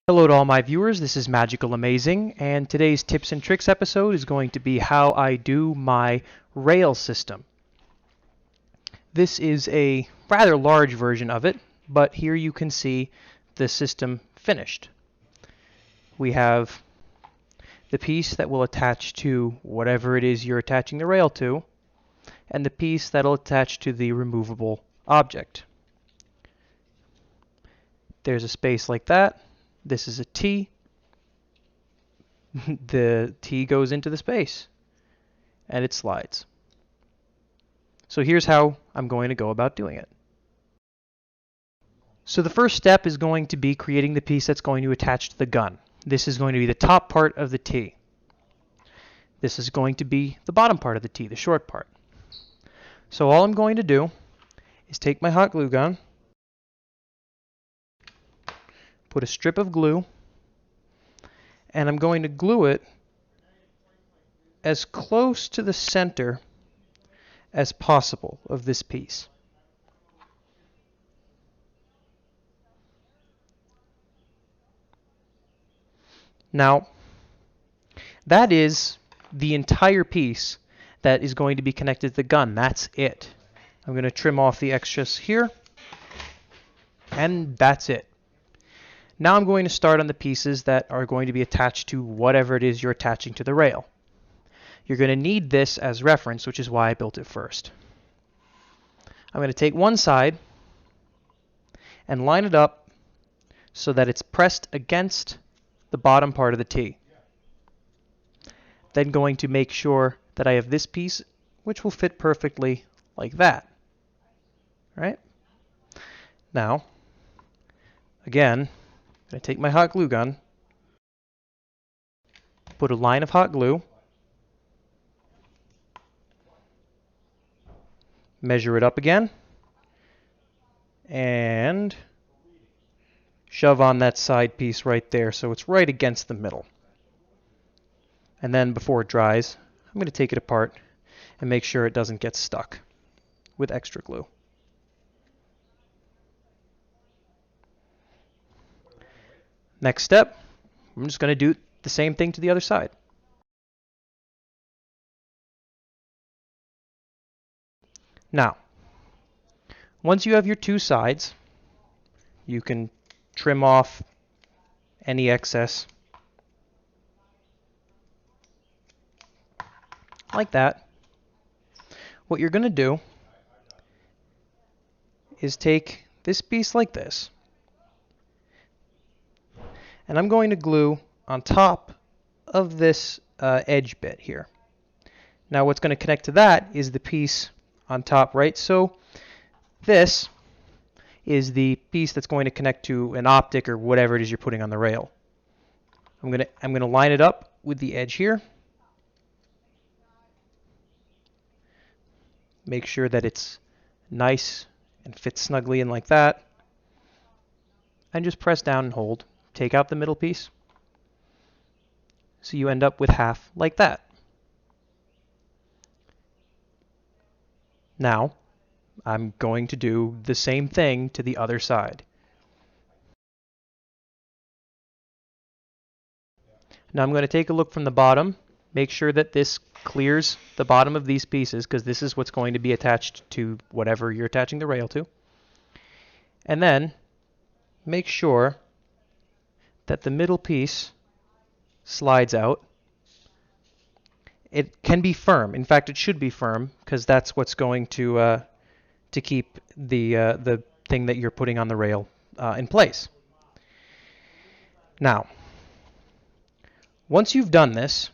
Hello to all my viewers, this is Magicalamazing, and today's tips and tricks episode is going to be how I do my rail system. This is a rather large version of it, but here you can see the system finished. We have the piece that will attach to whatever it is you're attaching the rail to, and the piece that'll attach to the removable object. There's a space like that. This is a T. The T goes into the space and it slides. So here's how I'm going to go about doing it. So the first step is going to be creating the piece that's going to attach to the gun. This is going to be the top part of the T. This is going to be the bottom part of the T, the short part. So all I'm going to do is take my hot glue gun, put a strip of glue, and I'm going to glue it as close to the center as possible of this piece. Now, that is the entire piece that is going to be connected to the gun. That's it. I'm going to trim off the extras here, and that's it. Now I'm going to start on the pieces that are going to be attached to whatever it is you're attaching to the rail. You're going to need this as reference, which is why I built it first. I'm going to take one side and line it up so that it's pressed against the bottom part of the T. Then going to make sure that I have this piece, which will fit perfectly like that. Right? Now, again, I'm going to take my hot glue gun, put a line of hot glue, measure it up again, and shove on that side piece right there so it's right against the middle. And then before it dries, I'm going to take it apart and make sure it doesn't get stuck with extra glue. Next step, I'm just going to do the same thing to the other side. Now, once you have your two sides, you can trim off any excess like that. What you're going to do is take this piece like this, and I'm going to glue on top of this edge bit here. Now what's going to connect to that is the piece on top, right? So this is the piece that's going to connect to an optic or whatever it is you're putting on the rail. I'm going to line it up with the edge here. Make sure that it's nice and fits snugly in like that. And just press down and hold. Take out the middle piece. So you end up with half like that. Now, I'm going to do the same thing to the other side. Now I'm going to take a look from the bottom, make sure that this clears the bottom of these pieces because this is what's going to be attached to whatever you're attaching the rail to. And then make sure that the middle piece slides out. It can be firm. In fact, it should be firm because that's what's going to keep the thing that you're putting on the rail in place. Now, once you've done this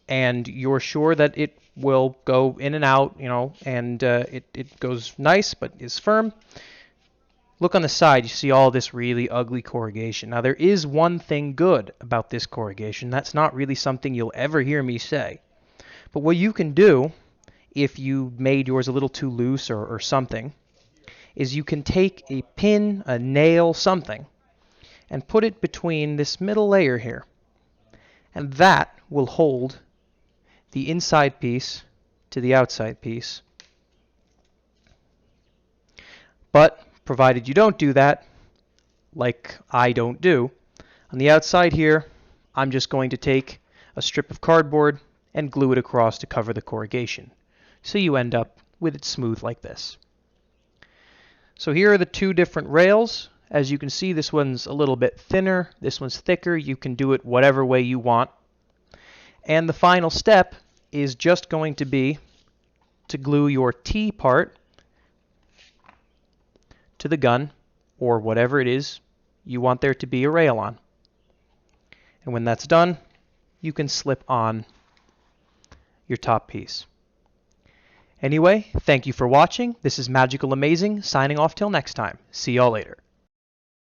and you're sure that it will go in and out, and it goes nice but is firm, look on the side, you see all this really ugly corrugation. Now there is one thing good about this corrugation. That's not really something you'll ever hear me say. But what you can do, if you made yours a little too loose or something, is you can take a pin, a nail, something, and put it between this middle layer here. And that will hold the inside piece to the outside piece. But provided you don't do that, like I don't do, On the outside here, I'm just going to take a strip of cardboard and glue it across to cover the corrugation. So you end up with it smooth like this. So here are the two different rails. As you can see, this one's a little bit thinner, this one's thicker. You can do it whatever way you want. And the final step is just going to be to glue your T part to the gun, or whatever it is you want there to be a rail on. And when that's done, you can slip on your top piece. Anyway, thank you for watching. This is Magical Amazing, signing off till next time. See y'all later.